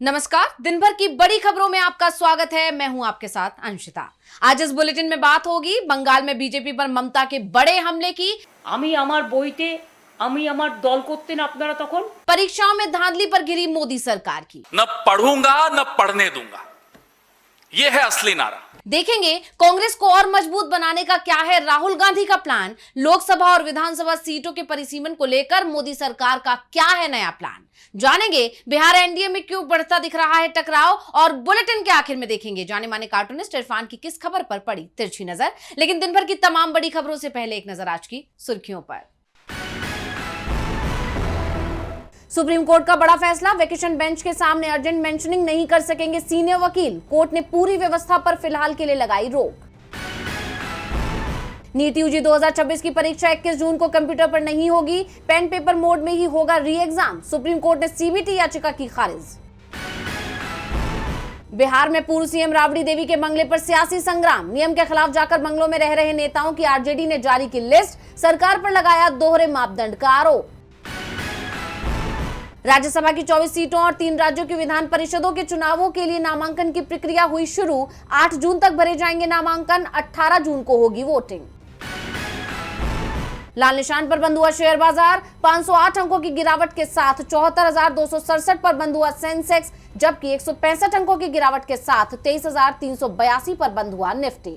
नमस्कार। दिन भर की बड़ी खबरों में आपका स्वागत है। मैं हूं आपके साथ अंशिता। आज इस बुलेटिन में बात होगी बंगाल में बीजेपी पर ममता के बड़े हमले की। আমি আমার বইতে আমি আমার দল করতেন আপনারা তখন परीक्षाओं में धांधली पर घिरी मोदी सरकार की। न पढ़ूंगा न पढ़ने दूंगा, यह है असली नारा। देखेंगे कांग्रेस को और मजबूत बनाने का क्या है राहुल गांधी का प्लान। लोकसभा और विधानसभा सीटों के परिसीमन को लेकर मोदी सरकार का क्या है नया प्लान। जानेंगे बिहार एनडीए में क्यों बढ़ता दिख रहा है टकराव। और बुलेटिन के आखिर में देखेंगे जाने माने कार्टूनिस्ट इरफान की किस खबर पर पड़ी तिरछी नजर। लेकिन दिन भर की तमाम बड़ी खबरों से पहले एक नजर आज की सुर्खियों पर। सुप्रीम कोर्ट का बड़ा फैसला। वेकेशन बेंच के सामने अर्जेंट मेंशनिंग नहीं कर सकेंगे सीनियर वकील। कोर्ट ने पूरी व्यवस्था पर फिलहाल के लिए लगाई रोक। नीट यूजी 2026 की परीक्षा 21 जून को कंप्यूटर पर नहीं होगी, पेन पेपर मोड में ही होगा री एग्जाम। सुप्रीम कोर्ट ने सीबीटी याचिका की खारिज। बिहार में पूर्व सीएम राबड़ी देवी के बंगले पर सियासी संग्राम। नियम के खिलाफ जाकर बंगलों में रह रहे नेताओं की आरजेडी ने जारी की लिस्ट। सरकार पर लगाया दोहरे मापदंड का आरोप। राज्यसभा की 24 सीटों और 3 राज्यों की विधान परिषदों के चुनावों के लिए नामांकन की प्रक्रिया हुई शुरू। 8 जून तक भरे जाएंगे नामांकन, 18 जून को होगी वोटिंग। लाल निशान पर बंद हुआ शेयर बाजार। 508 अंकों की गिरावट के साथ 74,267 पर बंद हुआ सेंसेक्स, जबकि 165 अंकों की गिरावट के साथ 23,382 पर बंद हुआ निफ्टी।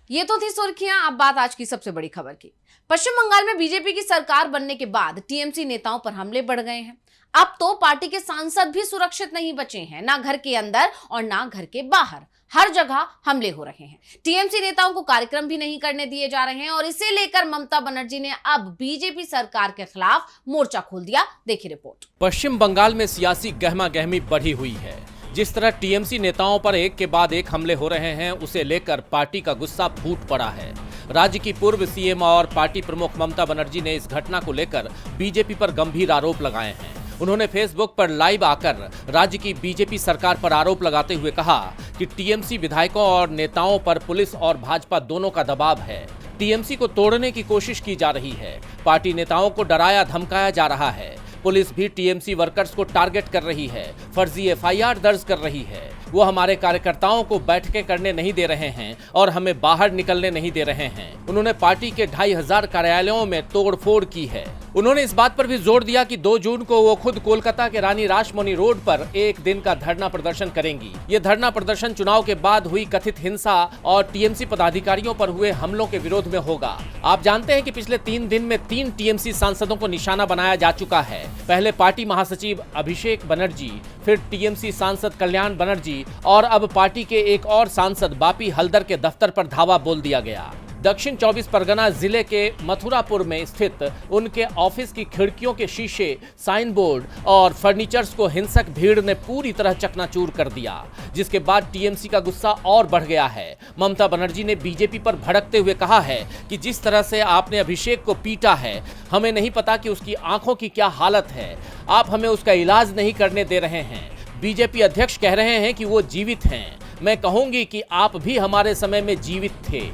ये तो थी सुर्खियां। अब बात आज की सबसे बड़ी खबर की। पश्चिम बंगाल में बीजेपी की सरकार बनने के बाद टीएमसी नेताओं पर हमले बढ़ गए हैं। अब तो पार्टी के सांसद भी सुरक्षित नहीं बचे हैं, ना घर के अंदर और ना घर के बाहर। हर जगह हमले हो रहे हैं। टीएमसी नेताओं को कार्यक्रम भी नहीं करने दिए जा रहे हैं और इसे लेकर ममता बनर्जी ने अब बीजेपी सरकार के खिलाफ मोर्चा खोल दिया। देखिए रिपोर्ट। पश्चिम बंगाल में सियासी गहमा गहमी बढ़ी हुई है। जिस तरह टीएमसी नेताओं पर एक के बाद एक हमले हो रहे हैं, उसे लेकर पार्टी का गुस्सा फूट पड़ा है। राज्य की पूर्व सीएम और पार्टी प्रमुख ममता बनर्जी ने इस घटना को लेकर बीजेपी पर गंभीर आरोप लगाए हैं। उन्होंने फेसबुक पर लाइव आकर राज्य की बीजेपी सरकार पर आरोप लगाते हुए कहा कि टीएमसी विधायकों और नेताओं पर पुलिस और भाजपा दोनों का दबाव है। टीएमसी को तोड़ने की कोशिश की जा रही है। पार्टी नेताओं को डराया धमकाया जा रहा है। पुलिस भी टीएमसी वर्कर्स को टारगेट कर रही है, फर्जी एफआईआर दर्ज कर रही है। वो हमारे कार्यकर्ताओं को बैठकें करने नहीं दे रहे हैं और हमें बाहर निकलने नहीं दे रहे हैं। उन्होंने पार्टी के 2,500 कार्यालयों में तोड़फोड़ की है। उन्होंने इस बात पर भी जोर दिया कि 2 जून को वो खुद कोलकाता के रानी रासमणी रोड पर एक दिन का धरना प्रदर्शन करेंगी। ये धरना प्रदर्शन चुनाव के बाद हुई कथित हिंसा और टीएमसी पदाधिकारियों पर हुए हमलों के विरोध में होगा। आप जानते हैं कि पिछले 3 दिन में 3 टीएमसी सांसदों को निशाना बनाया जा चुका है। पहले पार्टी महासचिव अभिषेक बनर्जी, फिर टीएमसी सांसद कल्याण बनर्जी और अब पार्टी के एक और सांसद बापी हल्दर के दफ्तर पर धावा बोल दिया गया। दक्षिण 24 परगना जिले के मथुरापुर में स्थित उनके ऑफिस की खिड़कियों के शीशे, साइन बोर्ड और फर्नीचर्स को हिंसक भीड़ ने पूरी तरह चकनाचूर कर दिया, जिसके बाद टीएमसी का गुस्सा और बढ़ गया है। ममता बनर्जी ने बीजेपी पर भड़कते हुए कहा है कि जिस तरह से आपने अभिषेक को पीटा है, हमें नहीं पता कि उसकी आंखों की क्या हालत है। आप हमें उसका इलाज नहीं करने दे रहे हैं। बीजेपी अध्यक्ष कह रहे हैं कि वो जीवित हैं। मैं कहूंगी कि आप भी हमारे समय में जीवित थे।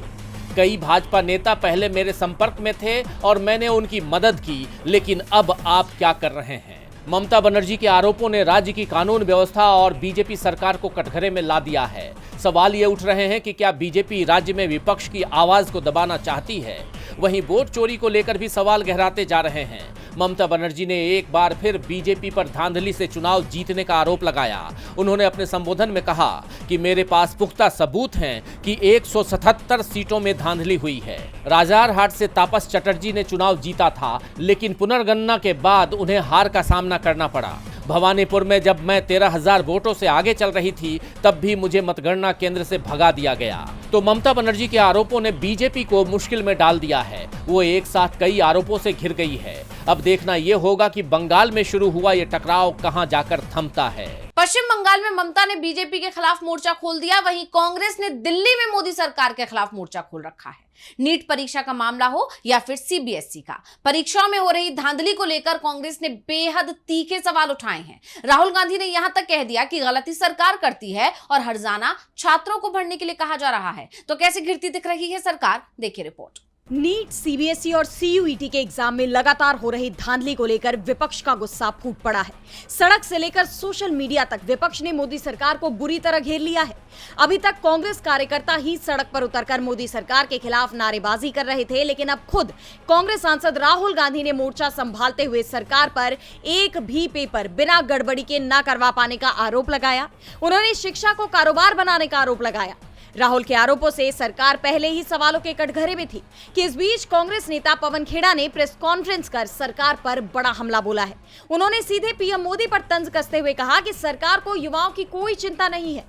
कई भाजपा नेता पहले मेरे संपर्क में थे और मैंने उनकी मदद की, लेकिन अब आप क्या कर रहे हैं? ममता बनर्जी के आरोपों ने राज्य की कानून व्यवस्था और बीजेपी सरकार को कटघरे में ला दिया है। सवाल ये उठ रहे हैं कि क्या बीजेपी राज्य में विपक्ष की आवाज को दबाना चाहती है? वहीं वोट चोरी को लेकर भी सवाल गहराते जा रहे हैं। ममता बनर्जी ने एक बार फिर बीजेपी पर धांधली से चुनाव जीतने का आरोप लगाया। उन्होंने अपने संबोधन में कहा कि मेरे पास पुख्ता सबूत हैं कि 177 सीटों में धांधली हुई है। राजारहाट से तापस चटर्जी ने चुनाव जीता था, लेकिन पुनर्गणना के बाद उन्हें हार का सामना करना पड़ा। भवानीपुर में जब मैं 13,000 वोटों से आगे चल रही थी, तब भी मुझे मतगणना केंद्र से भगा दिया गया। तो ममता बनर्जी के आरोपों ने बीजेपी को मुश्किल में डाल दिया है। वो एक साथ कई आरोपों से घिर गई है। अब देखना यह होगा कि बंगाल में शुरू हुआ ये टकराव कहां जाकर थमता है। पश्चिम बंगाल में ममता ने बीजेपी के खिलाफ मोर्चा खोल दिया, वहीं कांग्रेस ने दिल्ली में मोदी सरकार के खिलाफ मोर्चा खोल रखा है। नीट परीक्षा का मामला हो या फिर सीबीएसई का, परीक्षाओं में हो रही धांधली को लेकर कांग्रेस ने बेहद तीखे सवाल उठाए हैं। राहुल गांधी ने यहां तक कह दिया कि गलती सरकार करती है और हर्जाना छात्रों को भरने के लिए कहा जा रहा है। तो कैसे घिरती दिख रही है सरकार, देखिए रिपोर्ट। नीट, सीबीएसई और सीयूईटी के एग्जाम में लगातार हो रही धांधली को लेकर विपक्ष का गुस्सा फूट पड़ा है। सड़क से लेकर सोशल मीडिया तक विपक्ष ने मोदी सरकार को बुरी तरह घेर लिया है। अभी तक कांग्रेस कार्यकर्ता ही सड़क पर उतरकर मोदी सरकार के खिलाफ नारेबाजी कर रहे थे, लेकिन अब खुद कांग्रेस सांसद राहुल गांधी ने मोर्चा संभालते हुए सरकार पर एक भी पेपर बिना गड़बड़ी के न करवा पाने का आरोप लगाया। उन्होंने शिक्षा को कारोबार बनाने का आरोप लगाया। राहुल के आरोपों से सरकार पहले ही सवालों के कटघरे में थी कि इस बीच कांग्रेस नेता पवन खेड़ा ने प्रेस कॉन्फ्रेंस कर सरकार पर बड़ा हमला बोला है। उन्होंने सीधे पीएम मोदी पर तंज कसते हुए कहा कि सरकार को युवाओं की कोई चिंता नहीं है।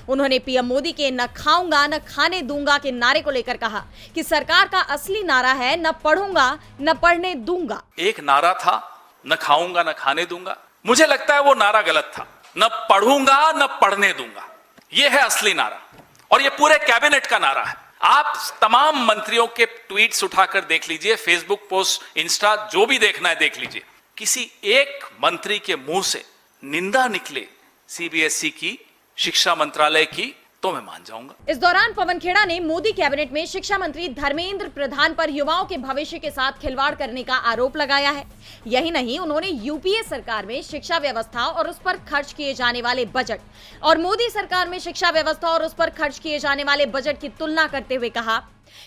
उन्होंने पीएम मोदी के न खाऊंगा न खाने दूंगा के नारे को लेकर कहा कि सरकार का असली नारा है न पढ़ूंगा न पढ़ने दूंगा। एक नारा था न खाऊंगा न खाने दूंगा। मुझे लगता है वो नारा गलत था। न पढ़ूंगा न पढ़ने दूंगा, ये है असली नारा और ये पूरे कैबिनेट का नारा है। आप तमाम मंत्रियों के ट्वीट्स उठाकर देख लीजिए, फेसबुक पोस्ट, इंस्टा, जो भी देखना है देख लीजिए। किसी एक मंत्री के मुंह से निंदा निकले सीबीएसई की, शिक्षा मंत्रालय की, तो मैं मान जाऊंगा। इस दौरान पवन खेड़ा ने मोदी कैबिनेट में शिक्षा मंत्री धर्मेंद्र प्रधान पर युवाओं के भविष्य के साथ खिलवाड़ करने का आरोप लगाया है। यही नहीं, उन्होंने यूपीए सरकार में शिक्षा व्यवस्था और उस पर खर्च किए जाने वाले बजट और मोदी सरकार में शिक्षा व्यवस्था और उस पर खर्च किए जाने वाले बजट की तुलना करते हुए कहा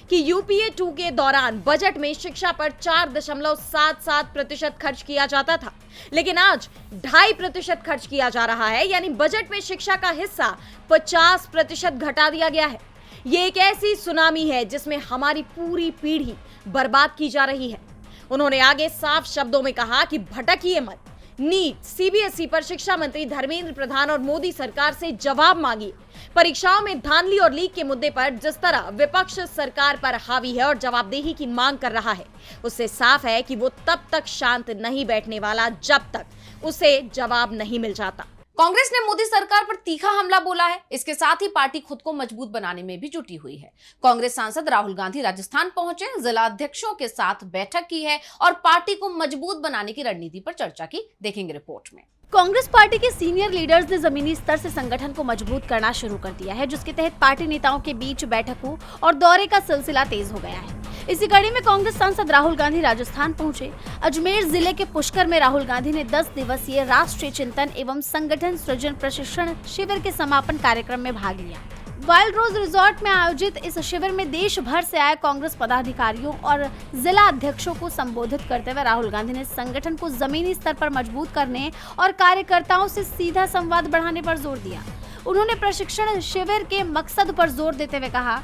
कि यूपीए 2 के दौरान बजट में शिक्षा पर 4.77% खर्च किया जाता था, लेकिन आज 2.5% खर्च किया जा रहा है। यानी बजट में शिक्षा का हिस्सा 50% घटा दिया गया है। ये एक ऐसी सुनामी है जिसमें हमारी पूरी पीढ़ी बर्बाद की जा रही है। उन्होंने आगे साफ शब्दों में कहा कि भटकिए मत। नीट, सीबीएसई पर शिक्षा मंत्री धर्मेंद्र प्रधान और मोदी सरकार से जवाब मांगिए। परीक्षाओं में धांधली और लीक के मुद्दे पर जिस तरह विपक्ष सरकार पर हावी है और जवाबदेही की मांग कर रहा है, उससे साफ है कि वो तब तक शांत नहीं बैठने वाला जब तक उसे जवाब नहीं मिल जाता। कांग्रेस ने मोदी सरकार पर तीखा हमला बोला है। इसके साथ ही पार्टी खुद को मजबूत बनाने में भी जुटी हुई है। कांग्रेस सांसद राहुल गांधी राजस्थान पहुंचे, जिला अध्यक्षों के साथ बैठक की है और पार्टी को मजबूत बनाने की रणनीति पर चर्चा की। देखेंगे रिपोर्ट में। कांग्रेस पार्टी के सीनियर लीडर्स ने जमीनी स्तर से संगठन को मजबूत करना शुरू कर दिया है, जिसके तहत पार्टी नेताओं के बीच बैठकों और दौरे का सिलसिला तेज हो गया है। इसी कड़ी में कांग्रेस सांसद राहुल गांधी राजस्थान पहुंचे। अजमेर जिले के पुष्कर में राहुल गांधी ने 10 दिवसीय राष्ट्रीय चिंतन एवं संगठन सृजन प्रशिक्षण शिविर के समापन कार्यक्रम में भाग लिया। वाइल्ड रोज रिजॉर्ट में आयोजित इस शिविर में देश भर से आए कांग्रेस पदाधिकारियों और जिला अध्यक्षों को संबोधित करते हुए राहुल गांधी ने संगठन को जमीनी स्तर पर मजबूत करने और कार्यकर्ताओं से सीधा संवाद बढ़ाने पर जोर दिया। उन्होंने प्रशिक्षण शिविर के मकसद पर जोर देते हुए कहा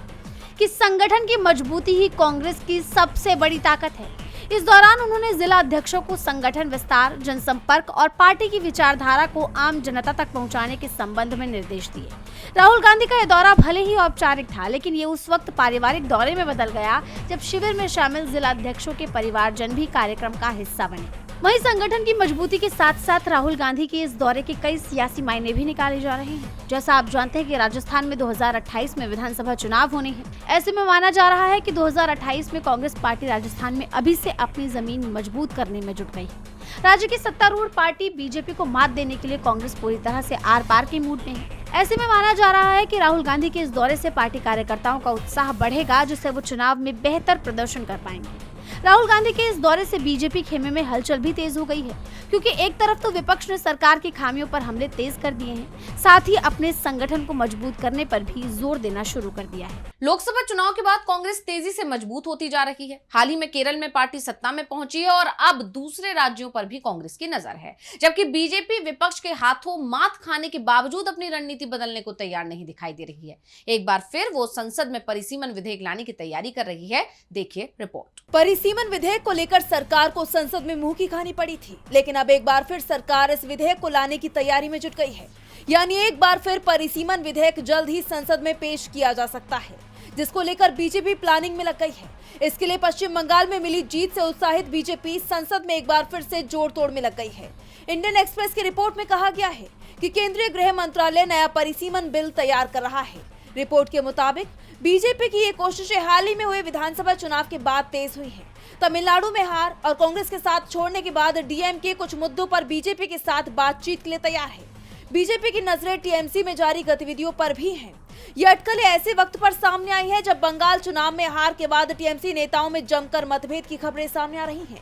कि संगठन की मजबूती ही कांग्रेस की सबसे बड़ी ताकत है। इस दौरान उन्होंने जिला अध्यक्षों को संगठन विस्तार, जनसंपर्क और पार्टी की विचारधारा को आम जनता तक पहुंचाने के संबंध में निर्देश दिए। राहुल गांधी का यह दौरा भले ही औपचारिक था, लेकिन ये उस वक्त पारिवारिक दौरे में बदल गया जब शिविर में शामिल जिला अध्यक्षों के परिवारजन भी कार्यक्रम का हिस्सा बने। वहीं संगठन की मजबूती के साथ साथ राहुल गांधी के इस दौरे के कई सियासी मायने भी निकाले जा रहे हैं। जैसा आप जानते हैं कि राजस्थान में 2028 में विधानसभा चुनाव होने हैं। ऐसे में माना जा रहा है कि 2028 में कांग्रेस पार्टी राजस्थान में अभी से अपनी जमीन मजबूत करने में जुट गई है। राज्य की सत्तारूढ़ पार्टी बीजेपी को मात देने के लिए कांग्रेस पूरी तरह से आर पार के मूड में है। ऐसे में माना जा रहा है कि राहुल गांधी के इस दौरे से पार्टी कार्यकर्ताओं का उत्साह बढ़ेगा, जिससे वो चुनाव में बेहतर प्रदर्शन कर पाएंगे। राहुल गांधी के इस दौरे से बीजेपी खेमे में हलचल भी तेज हो गई है, क्योंकि एक तरफ तो विपक्ष ने सरकार की खामियों पर हमले तेज कर दिए हैं, साथ ही अपने संगठन को मजबूत करने पर भी जोर देना शुरू कर दिया है। लोकसभा चुनाव के बाद कांग्रेस तेजी से मजबूत होती जा रही है। हाल ही में केरल में पार्टी सत्ता में पहुंची है और अब दूसरे राज्यों पर भी कांग्रेस की नजर है, जबकि बीजेपी विपक्ष के हाथों मात खाने के बावजूद अपनी रणनीति बदलने को तैयार नहीं दिखाई दे रही है। एक बार फिर वो संसद में परिसीमन विधेयक लाने की तैयारी कर रही है। देखिए रिपोर्ट। परिसीमन विधेयक को लेकर सरकार को संसद में मुंह की खानी पड़ी थी, लेकिन अब एक बार फिर सरकार इस विधेयक को लाने की तैयारी में जुट गई है। यानी एक बार फिर परिसीमन विधेयक जल्द ही संसद में पेश किया जा सकता है, जिसको लेकर बीजेपी प्लानिंग में लग गई है। इसके लिए पश्चिम बंगाल में मिली जीत से उत्साहित बीजेपी संसद में एक बार फिर से जोड़ तोड़ में लग गई है। इंडियन एक्सप्रेस की रिपोर्ट में कहा गया है कि केंद्रीय गृह मंत्रालय नया परिसीमन बिल तैयार कर रहा है। रिपोर्ट के मुताबिक बीजेपी की ये कोशिशें हाल ही में हुए विधानसभा चुनाव के बाद तेज हुई हैं। तमिलनाडु में हार और कांग्रेस के साथ छोड़ने के बाद डीएमके कुछ मुद्दों पर बीजेपी के साथ बातचीत के लिए तैयार है। बीजेपी की नजरें टीएमसी में जारी गतिविधियों पर भी हैं। ये अटकलें ऐसे वक्त पर सामने आई है जब बंगाल चुनाव में हार के बाद टीएमसी नेताओं में जमकर मतभेद की खबरें सामने आ रही हैं।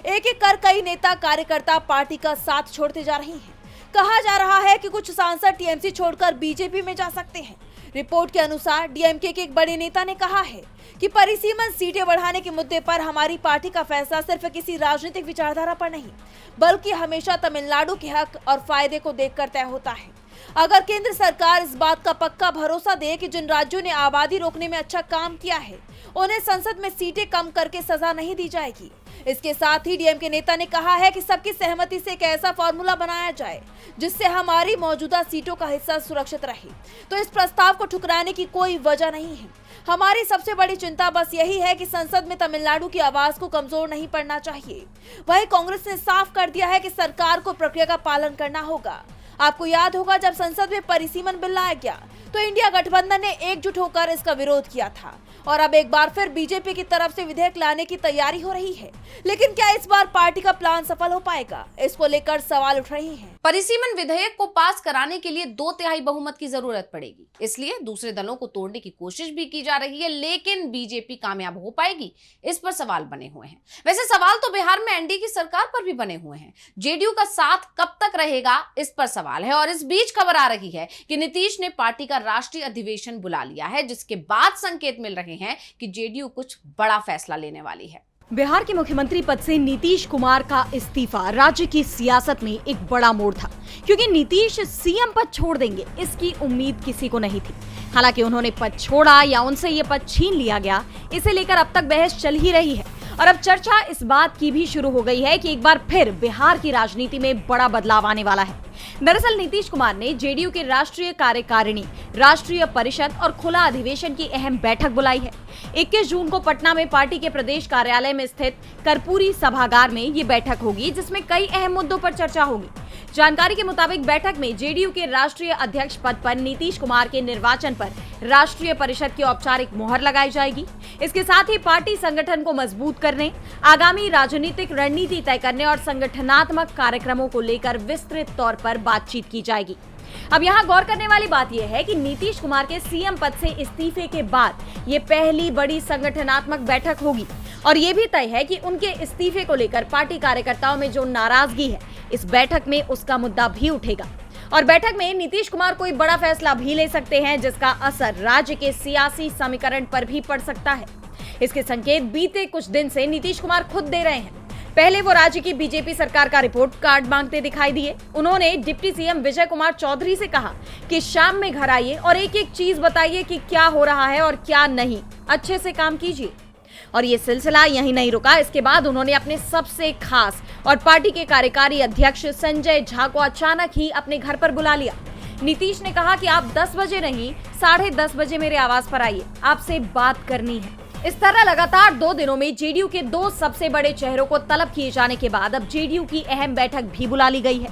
एक एक कर कई नेता कार्यकर्ता पार्टी का साथ छोड़ते जा रहे हैं। कहा जा रहा है कि कुछ सांसद टीएमसी छोड़कर बीजेपी में जा सकते हैं। रिपोर्ट के अनुसार डीएमके के एक बड़े नेता ने कहा है कि परिसीमन सीटें बढ़ाने के मुद्दे पर हमारी पार्टी का फैसला सिर्फ किसी राजनीतिक विचारधारा पर नहीं, बल्कि हमेशा तमिलनाडु के हक और फायदे को देखकर तय होता है। अगर केंद्र सरकार इस बात का पक्का भरोसा दे कि जिन राज्यों ने आबादी रोकने में अच्छा काम किया है, उन्हें संसद में सीटें कम करके सजा नहीं दी जाएगी। इसके साथ ही डीएमके नेता ने कहा है कि सबकी सहमति से एक ऐसा फॉर्मूला बनाया जाए जिससे हमारी मौजूदा सीटों का हिस्सा सुरक्षित रहे, तो इस प्रस्ताव को ठुकराने की कोई वजह नहीं है। हमारी सबसे बड़ी चिंता बस यही है कि संसद में तमिलनाडु की आवाज को कमजोर नहीं पड़ना चाहिए। वहीं कांग्रेस ने साफ कर दिया है कि सरकार को प्रक्रिया का पालन करना होगा। आपको याद होगा जब संसद में परिसीमन बिल लाया गया तो इंडिया गठबंधन ने एकजुट होकर इसका विरोध किया था और अब एक बार फिर बीजेपी की तरफ से विधेयक लाने की तैयारी हो रही है। लेकिन क्या इस बार पार्टी का प्लान सफल हो पाएगा, इसको लेकर सवाल उठ रहे हैं। परिसीमन विधेयक को पास कराने के लिए 2/3 बहुमत की जरूरत पड़ेगी, इसलिए दूसरे दलों को तोड़ने की कोशिश भी की जा रही है, लेकिन बीजेपी कामयाब हो पाएगी, इस पर सवाल बने हुए हैं। वैसे सवाल तो बिहार में एनडीए की सरकार पर भी बने हुए हैं। जेडीयू का साथ कब तक रहेगा, इस पर सवाल है। और इस बीच खबर आ रही है कि नीतीश ने पार्टी का राष्ट्रीय अधिवेशन बुला लिया है, जिसके बाद संकेत मिल रहे हैं कि जेडीयू कुछ बड़ा फैसला लेने वाली है। बिहार के मुख्यमंत्री पद से नीतीश कुमार का इस्तीफा राज्य की सियासत में एक बड़ा मोड़ था, क्योंकि नीतीश सीएम पद छोड़ देंगे इसकी उम्मीद किसी को नहीं थी। हालांकि उन्होंने पद छोड़ा या उनसे ये पद छीन लिया गया, इसे लेकर अब तक बहस चल ही रही है और अब चर्चा इस बात की भी शुरू हो गई है कि एक बार फिर बिहार की राजनीति में बड़ा बदलाव आने वाला है। दरअसल नीतीश कुमार ने जेडीयू के राष्ट्रीय कार्यकारिणी, राष्ट्रीय परिषद और खुला अधिवेशन की अहम बैठक बुलाई है। 21 जून को पटना में पार्टी के प्रदेश कार्यालय में स्थित कर्पूरी सभागार में ये बैठक होगी, जिसमें कई अहम मुद्दों पर चर्चा होगी। जानकारी के मुताबिक बैठक में जेडीयू के राष्ट्रीय अध्यक्ष पद पर नीतीश कुमार के निर्वाचन पर राष्ट्रीय परिषद की औपचारिक मुहर लगाई जाएगी। इसके साथ ही पार्टी संगठन को मजबूत करने, आगामी राजनीतिक रणनीति तय करने और संगठनात्मक कार्यक्रमों को लेकर विस्तृत तौर पर बातचीत की जाएगी। अब यहाँ गौर करने वाली बात यह है कि नीतीश कुमार के सीएम पद से इस्तीफे के बाद ये पहली बड़ी संगठनात्मक बैठक होगी और ये भी तय है कि उनके इस्तीफे को लेकर पार्टी कार्यकर्ताओं में जो नाराजगी है, इस बैठक में उसका मुद्दा भी उठेगा और बैठक में नीतीश कुमार कोई बड़ा फैसला भी ले सकते हैं, जिसका असर राज्य के सियासी समीकरण पर भी पड़ सकता है। इसके संकेत बीते कुछ दिन से नीतीश कुमार खुद दे रहे हैं। पहले वो राज्य की बीजेपी सरकार का रिपोर्ट कार्ड मांगते दिखाई दिए। उन्होंने डिप्टी सीएम विजय कुमार चौधरी से कहा कि शाम में घर आइए और एक एक चीज बताइए कि क्या हो रहा है और क्या नहीं, अच्छे से काम कीजिए। और ये सिलसिला यहीं नहीं रुका। इसके बाद उन्होंने अपने सबसे खास और पार्टी के कार्यकारी अध्यक्ष संजय झा को अचानक ही अपने घर पर बुला लिया। नीतीश ने कहा कि आप 10 बजे नहीं 10:30 बजे मेरे आवास पर आइए, आपसे बात करनी है। इस तरह लगातार 2 दिनों में जेडीयू के 2 सबसे बड़े चेहरों को तलब किए जाने के बाद अब जेडीयू की अहम बैठक भी बुला ली गई है।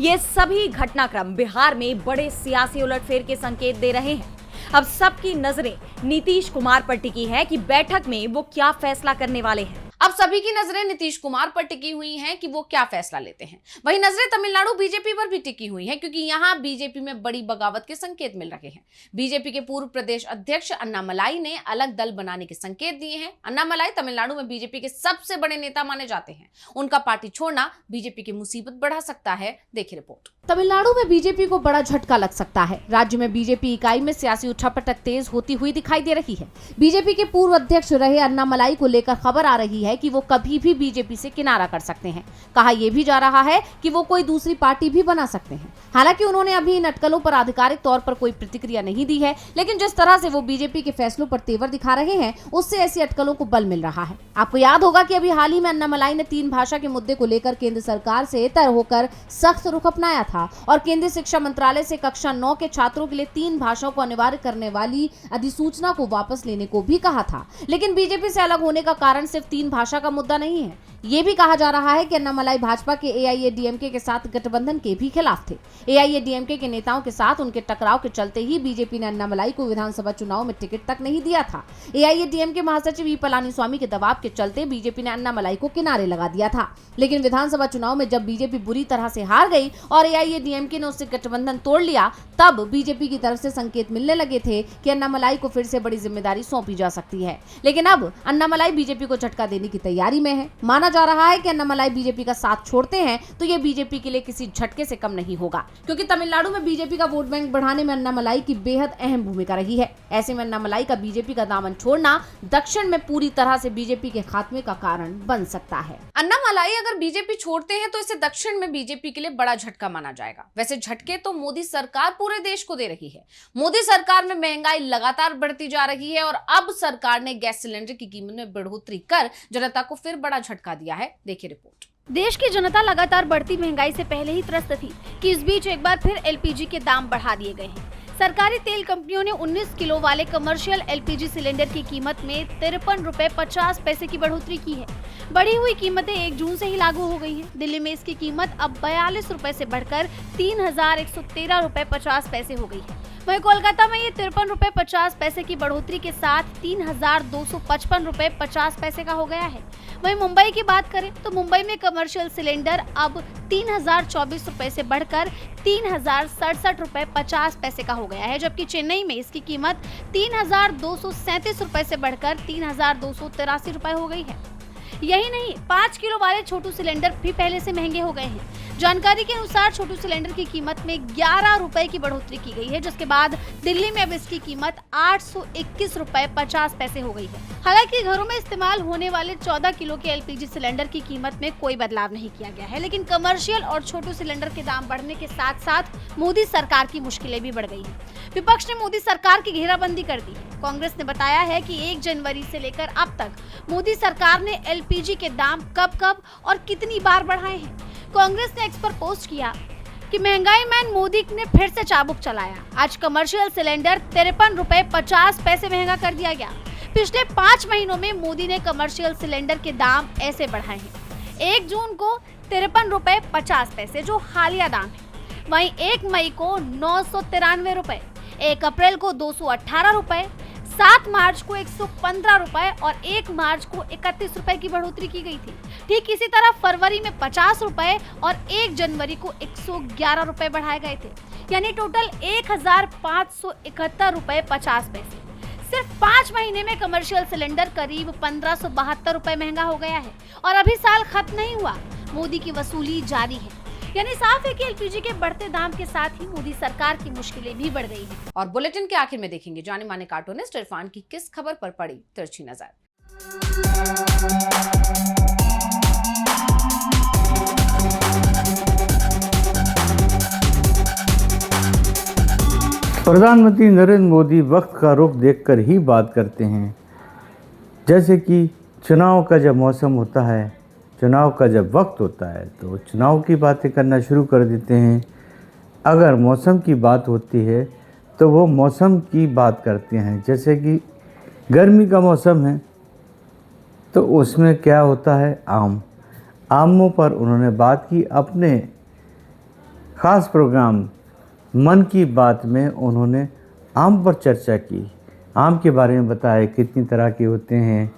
ये सभी घटनाक्रम बिहार में बड़े सियासी उलटफेर के संकेत दे रहे हैं। अब सबकी नजरें नीतीश कुमार पर टिकी है कि बैठक में वो क्या फैसला करने वाले हैं। अब सभी की नजरें नीतीश कुमार पर टिकी हुई हैं कि वो क्या फैसला लेते हैं। वहीं नजरें तमिलनाडु बीजेपी पर भी टिकी हुई हैं, क्योंकि यहां बीजेपी में बड़ी बगावत के संकेत मिल रहे हैं। बीजेपी के पूर्व प्रदेश अध्यक्ष अन्नामलाई ने अलग दल बनाने के संकेत दिए हैं। अन्नामलाई तमिलनाडु में बीजेपी के सबसे बड़े नेता माने जाते हैं। उनका पार्टी छोड़ना बीजेपी की मुसीबत बढ़ा सकता है। देखिए रिपोर्ट। तमिलनाडु में बीजेपी को बड़ा झटका लग सकता है। राज्य में बीजेपी इकाई में सियासी उठापटक तेज होती हुई दिखाई दे रही है। बीजेपी के पूर्व अध्यक्ष रहे अन्नामलाई को लेकर खबर आ रही है कि वो कभी भी बीजेपी से किनारा कर सकते हैं। कहा यह भी जा रहा है कि वो कोई दूसरी पार्टी भी बना सकते हैं। हालांकि उन्होंने अभी इन अटकलों पर आधिकारिक तौर पर कोई प्रतिक्रिया नहीं दी है, लेकिन जिस तरह से वो बीजेपी के फैसलों पर तेवर दिखा रहे हैं, उससे ऐसी अटकलों को बल मिल रहा है। आपको याद होगा कि अभी हाल ही में अन्नामलाई ने 3 भाषा के मुद्दे को लेकर केंद्र सरकार से तर होकर सख्त रुख अपनाया था और केंद्रीय शिक्षा मंत्रालय से कक्षा 9 के छात्रों के लिए 3 भाषाओं को अनिवार्य करने वाली अधिसूचना को वापस लेने को भी कहा था। लेकिन बीजेपी से अलग होने का कारण सिर्फ 3 भाषा चर्चा का मुद्दा नहीं है। ये भी कहा जा रहा है कि अन्नामलाई भाजपा के AIADMK के साथ गठबंधन के भी खिलाफ थे। AIADMK के नेताओं के साथ उनके टकराव के चलते ही बीजेपी ने अन्नामलाई को विधानसभा चुनाव में टिकट तक नहीं दिया था। AIADMK महासचिव ई पलानीस्वामी के दबाव के चलते बीजेपी ने अन्नामलाई को किनारे लगा दिया था। लेकिन विधानसभा चुनाव में जब बीजेपी बुरी तरह से हार गई और AIADMK ने उससे गठबंधन तोड़ लिया, तब बीजेपी की तरफ से संकेत मिलने लगे थे कि अन्नामलाई को फिर से बड़ी जिम्मेदारी सौंपी जा सकती है। लेकिन अब अन्नामलाई बीजेपी को झटका देने की तैयारी में है। माना जा रहा है कि अन्नामलाई बीजेपी का साथ छोड़ते हैं तो ये बीजेपी के लिए किसी झटके से कम नहीं होगा, क्योंकि तमिलनाडु में बीजेपी का वोट बैंक बढ़ाने में अन्नामलाई की बेहद अहम भूमिका रही है। ऐसे में अन्नामलाई का बीजेपी का दामन छोड़ना दक्षिण में पूरी तरह से बीजेपी के खात्मे का कारण बन सकता है। अन्नामलाई अगर बीजेपी छोड़ते हैं तो इसे दक्षिण में बीजेपी के लिए बड़ा झटका माना जाएगा। वैसे झटके तो मोदी सरकार पूरे देश को दे रही है। मोदी सरकार में महंगाई लगातार बढ़ती जा रही है और अब सरकार ने गैस सिलेंडर की कीमत में बढ़ोतरी कर जनता को फिर बड़ा झटका दिया है। देखिए रिपोर्ट। देश की जनता लगातार बढ़ती महंगाई से पहले ही त्रस्त थी कि इस बीच एक बार फिर LPG के दाम बढ़ा दिए गए हैं। सरकारी तेल कंपनियों ने 19 किलो वाले कमर्शियल LPG सिलेंडर की कीमत में 53 रुपए 50 पैसे की बढ़ोतरी की है। बढ़ी हुई कीमतें 1 जून से ही लागू हो गई हैं। दिल्ली में इसकी कीमत अब 42 रुपए से बढ़कर 3113 रुपए 50 पैसे हो गई है। वहीं कोलकाता में ये 53 रुपए 50 पैसे की बढ़ोतरी के साथ 3255 रुपए 50 पैसे का हो गया है। वहीं मुंबई की बात करें तो मुंबई में कमर्शियल सिलेंडर अब 3024 रुपए से बढ़कर 3067 रुपए 50 पैसे का हो गया है, जबकि चेन्नई में इसकी कीमत 3237 रुपए से बढ़कर 3283 रुपए हो गई है। यही नहीं, 5 किलो वाले छोटू सिलेंडर भी पहले से महंगे हो गए हैं। जानकारी के अनुसार छोटू सिलेंडर की कीमत में 11 रुपए की बढ़ोतरी की गई है, जिसके बाद दिल्ली में अब इसकी कीमत 821 रुपए 50 पैसे हो गई है। हालांकि घरों में इस्तेमाल होने वाले 14 किलो के LPG सिलेंडर की कीमत में कोई बदलाव नहीं किया गया है, लेकिन कमर्शियल और छोटू सिलेंडर के दाम बढ़ने के साथ साथ मोदी सरकार की मुश्किलें भी बढ़ गई हैं। विपक्ष ने मोदी सरकार की घेराबंदी कर दी है। कांग्रेस ने बताया है कि 1 जनवरी से लेकर अब तक मोदी सरकार ने LPG के दाम कब और कितनी बार बढ़ाए हैं। कांग्रेस ने एक्स पर पोस्ट किया कि महंगाई मैन मोदी ने फिर से चाबुक चलाया। आज कमर्शियल सिलेंडर 53 रुपए 50 पैसे महंगा कर दिया गया। पिछले 5 महीनों में मोदी ने कमर्शियल सिलेंडर के दाम ऐसे बढ़ाए हैं। 1 जून को 53 रुपए 50 पैसे जो हालिया दाम है, वहीं 1 मई को 993 रुपए, 1 अप्रैल को 218 रुपए, 7 मार्च को 115 रुपए और 1 मार्च को 31 रुपए की बढ़ोतरी की गई थी। ठीक इसी तरह फरवरी में 50 रुपए और 1 जनवरी को 111 रुपए बढ़ाए गए थे, यानी टोटल 1571 रुपए 50 पैसे। सिर्फ 5 महीने में कमर्शियल सिलेंडर करीब 1572 रुपए महंगा हो गया है और अभी साल खत्म नहीं हुआ, मोदी की वसूली जारी है। यानी साफ है कि LPG के बढ़ते दाम के साथ ही मोदी सरकार की मुश्किलें भी बढ़ गई हैं। और बुलेटिन के आखिर में देखेंगे जाने माने कार्टूनिस्ट इरफान की किस खबर पर पड़ी तिरछी नजर। प्रधानमंत्री नरेंद्र मोदी वक्त का रुख देखकर ही बात करते हैं। जैसे कि चुनाव का जब मौसम होता है, चुनाव का जब वक्त होता है तो चुनाव की बातें करना शुरू कर देते हैं। अगर मौसम की बात होती है तो वो मौसम की बात करते हैं। जैसे कि गर्मी का मौसम है तो उसमें क्या होता है, आमों पर उन्होंने बात की। अपने ख़ास प्रोग्राम मन की बात में उन्होंने आम पर चर्चा की। आम के बारे में बताया कितनी तरह के होते हैं,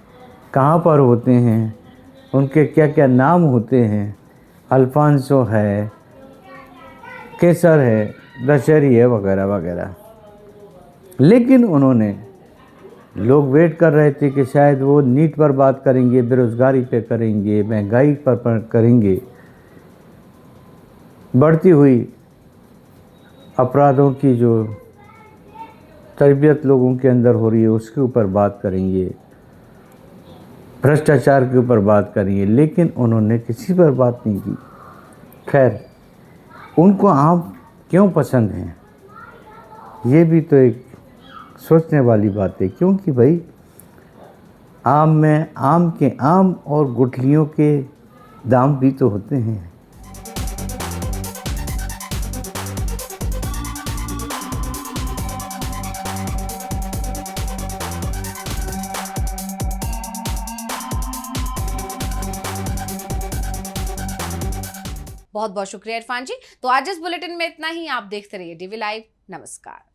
कहाँ पर होते हैं, उनके क्या क्या नाम होते हैं। अल्फांसो है, केसर है, दशहरी है, वगैरह वगैरह। लेकिन उन्होंने, लोग वेट कर रहे थे कि शायद वो नीट पर बात करेंगे, बेरोज़गारी पे करेंगे, महंगाई पर करेंगे, बढ़ती हुई अपराधों की जो तरबियत लोगों के अंदर हो रही है उसके ऊपर बात करेंगे, भ्रष्टाचार के ऊपर बात करेंगे। लेकिन उन्होंने किसी पर बात नहीं की। खैर, उनको आम क्यों पसंद हैं, ये भी तो एक सोचने वाली बात है। क्योंकि भाई आम में आम के आम और गुठलियों के दाम भी तो होते हैं। बहुत बहुत शुक्रिया इरफान जी। तो आज इस बुलेटिन में इतना ही। आप देखते रहिए डीवी लाइव। नमस्कार।